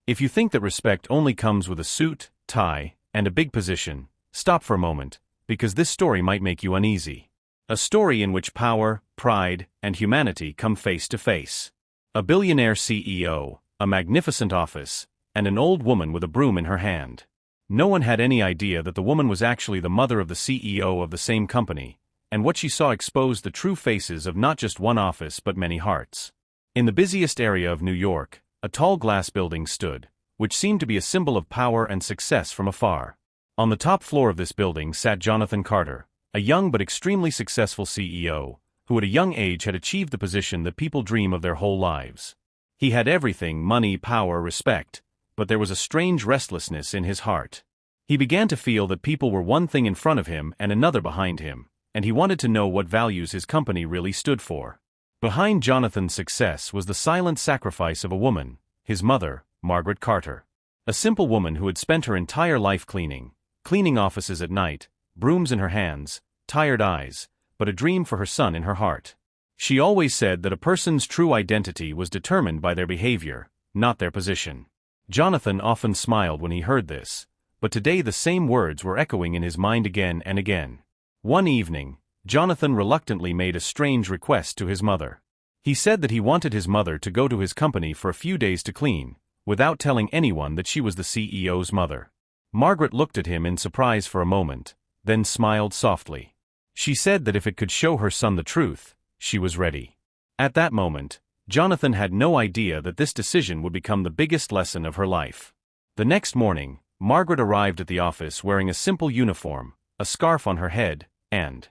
If you think that respect only comes with a suit, tie, and a big position, stop for a moment, because this story might make you uneasy. A story in which power, pride, and humanity come face to face. A billionaire CEO, a magnificent office, and an old woman with a broom in her hand. No one had any idea that the woman was actually the mother of the CEO of the same company, and what she saw exposed the true faces of not just one office but many hearts. In the busiest area of New York, a tall glass building stood, which seemed to be a symbol of power and success from afar. On the top floor of this building sat Jonathan Carter, a young but extremely successful CEO, who at a young age had achieved the position that people dream of their whole lives. He had everything: money, power, respect, but there was a strange restlessness in his heart. He began to feel that people were one thing in front of him and another behind him, and he wanted to know what values his company really stood for. Behind Jonathan's success was the silent sacrifice of a woman, his mother, Margaret Carter. A simple woman who had spent her entire life cleaning offices at night, brooms in her hands, tired eyes, but a dream for her son in her heart. She always said that a person's true identity was determined by their behavior, not their position. Jonathan often smiled when he heard this, but today the same words were echoing in his mind again and again. One evening, Jonathan reluctantly made a strange request to his mother. He said that he wanted his mother to go to his company for a few days to clean, without telling anyone that she was the CEO's mother. Margaret looked at him in surprise for a moment, then smiled softly. She said that if it could show her son the truth, she was ready. At that moment, Jonathan had no idea that this decision would become the biggest lesson of her life. The next morning, Margaret arrived at the office wearing a simple uniform, a scarf on her head, and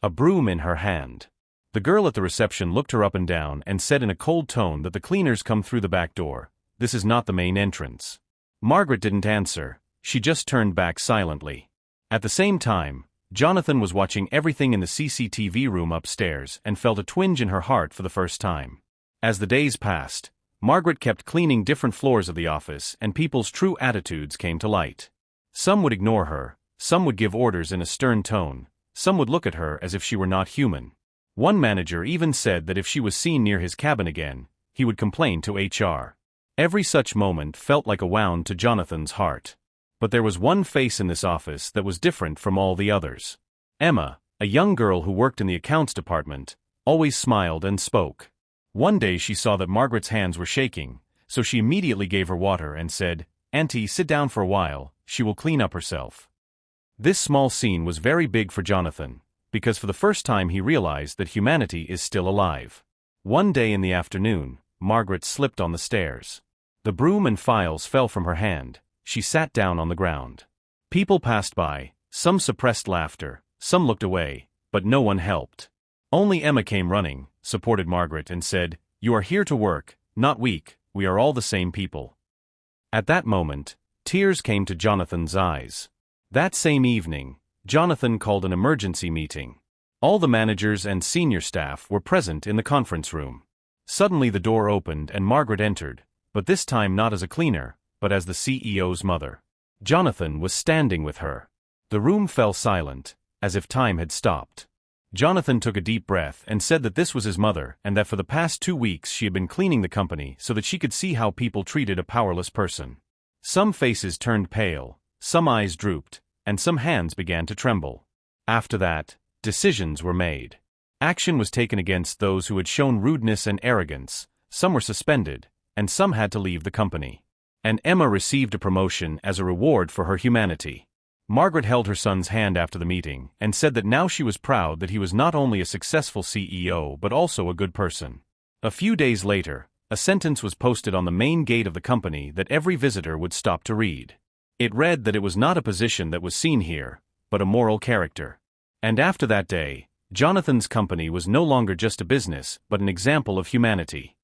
a broom in her hand. The girl at the reception looked her up and down and said in a cold tone that the cleaners come through the back door. This is not the main entrance. Margaret didn't answer, she just turned back silently. At the same time, Jonathan was watching everything in the CCTV room upstairs and felt a twinge in her heart for the first time. As the days passed, Margaret kept cleaning different floors of the office and people's true attitudes came to light. Some would ignore her, some would give orders in a stern tone, some would look at her as if she were not human. One manager even said that if she was seen near his cabin again, he would complain to HR. Every such moment felt like a wound to Jonathan's heart. But there was one face in this office that was different from all the others. Emma, a young girl who worked in the accounts department, always smiled and spoke. One day she saw that Margaret's hands were shaking, so she immediately gave her water and said, "Auntie, sit down for a while, she will clean up herself." This small scene was very big for Jonathan, because for the first time he realized that humanity is still alive. One day in the afternoon, Margaret slipped on the stairs. The broom and files fell from her hand. She sat down on the ground. People passed by, some suppressed laughter, some looked away, but no one helped. Only Emma came running, supported Margaret and said, "You are here to work, not weak, we are all the same people." At that moment, tears came to Jonathan's eyes. That same evening, Jonathan called an emergency meeting. All the managers and senior staff were present in the conference room. Suddenly the door opened and Margaret entered, but this time not as a cleaner, but as the CEO's mother. Jonathan was standing with her. The room fell silent, as if time had stopped. Jonathan took a deep breath and said that this was his mother and that for the past 2 weeks she had been cleaning the company so that she could see how people treated a powerless person. Some faces turned pale, some eyes drooped, and some hands began to tremble. After that, decisions were made. Action was taken against those who had shown rudeness and arrogance, some were suspended, and some had to leave the company. And Emma received a promotion as a reward for her humanity. Margaret held her son's hand after the meeting and said that now she was proud that he was not only a successful CEO but also a good person. A few days later, a sentence was posted on the main gate of the company that every visitor would stop to read. It read that it was not a position that was seen here, but a moral character. And after that day, Jonathan's company was no longer just a business but an example of humanity.